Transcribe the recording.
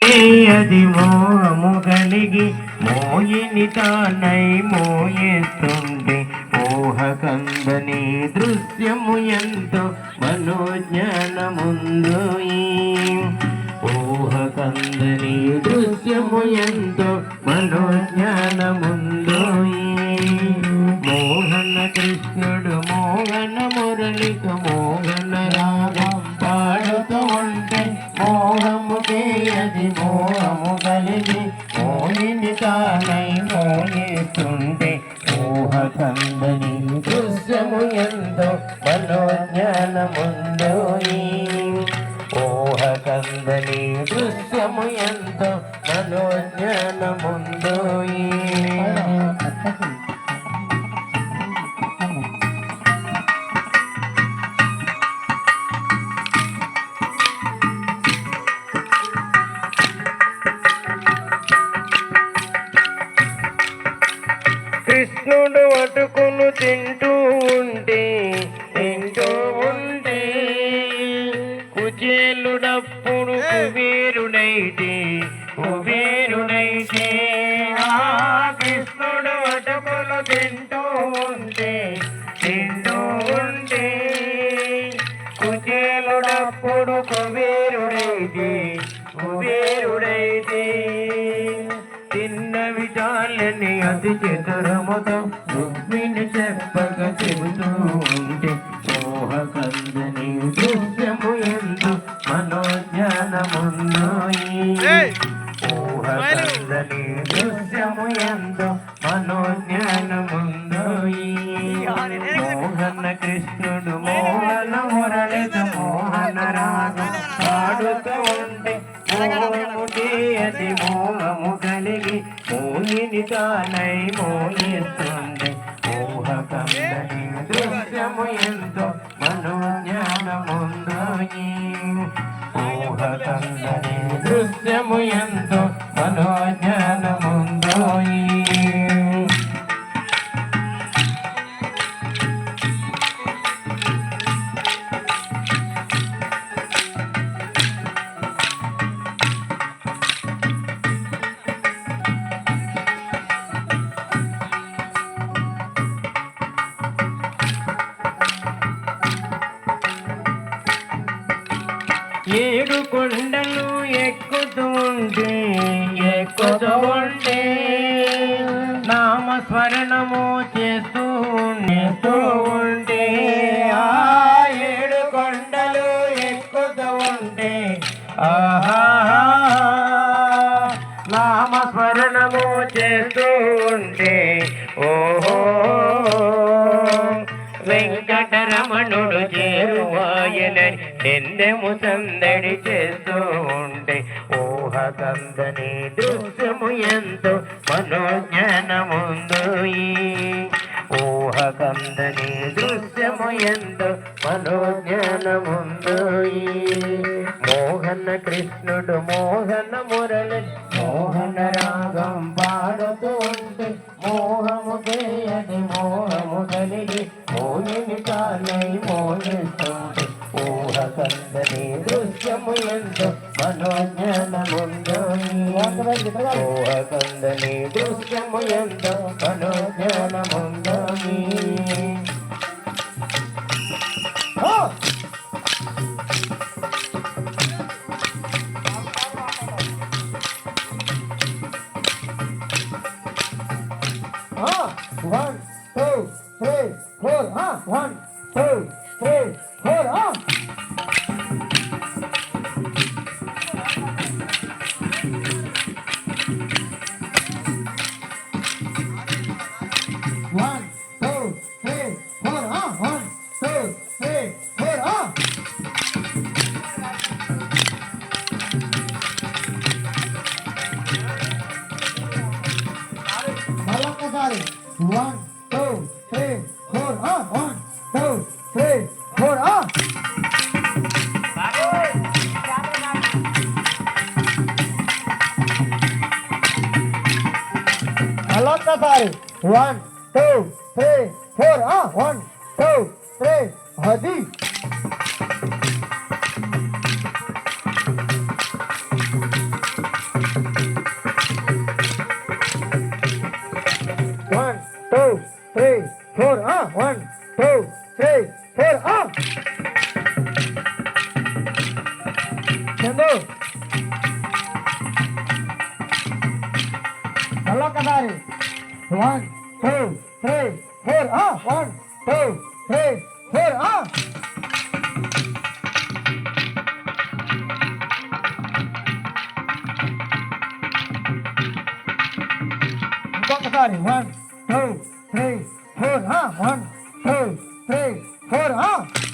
అది మోహము కలిగి మోయిని తానై మోయేస్తుంటే ఊహ కందని దృశ్యము ఎంతో మనోజ్ఞానముందు ఊహ కందని దృశ్యము ఎంతో మనోజ్ఞానముందు మోహన కృష్ణుడు మోహన మురళిక మోహన రాగం పాడుతూ ఉంటే మోహముకే అది మోహము కలిగి మోహిని తానై మోయేస్తుంటే ఊహ కందని దృశ్యము ఎంతో మనోజ్ఞానముందో ఊహ కందని దృశ్యము ఎంతో మనోజ్ఞానముందో కృష్ణుడు అటుకును తింటూ ఉంటే కుచేలుడప్పుడు కుబేరుడైతే కృష్ణుడు అటుకులు తింటూ ఉంటే కుచేలుడప్పుడు కుబేరుడైతే తిన్నవి చాలని అతి చతురముతో రుక్మిణి చెప్పక చెబుతూ ఉంటే మోహ కందని దృశ్యము ఎందు మనోజ్ఞానముందో ఊహ కందని దృశ్యము ఎందు మనోజ్ఞానముందో మోహన కృష్ణుడు మోహన మురళిత మోహన రాగం పాడుతూ ఉంటే మోహముకే అది మోహము కలిగి మోహిని తానై మోయిస్తుంది ఊహ కందని దృశ్యము ఎంతో మనోజ్ఞానముందో ఊహ కందని దృశ్యము ఎంతో మనోజ్ఞానముందో ఏడు కొండలు ఎక్కుతూ ఉంటే నామస్మరణము చేస్తూ ఉంటే ఆ ఏడు కొండలు ఎక్కుతూ ఉంటే ఆహా నామస్మరణము చేస్తూ ఉంటే ఓహో వెంకటరమణుడు చేరువాయనని నిందెము సందడి చేస్తూ ఉంటే ఊహ కందని దృశ్యము ఎంతో మనోజ్ఞానముందో ఊహ కందని దృశ్యము ఎంతో మనోజ్ఞానముందో మోహన కృష్ణుడు మోహన మురళి మోహన రాగం పాడుతూ ఉంటే మోహముకే అది మోహము కలిగి మోహిని తానై మోయిస్తుంటే ఊహ కందని దృశ్యము ఎంతో మనోజ్ఞానముందో ఊహ కందని దృశ్యము ఎంతో మనోజ్ఞానముందో One, two, three, four, 1, 2, 3, 4, 1, 2, 3, 4, 1, 2, 3, 4, మరొకసారి 1, 2, 3, 4, 1, 2, 3, 4, మరొకసారి 1, 2, 3, 4, 1, 2, 3, అది ఇంకొకసారి 1 2 3 4 1 2 3 4 ఇంకొకసారి 1 2 3 4 1 2 3 4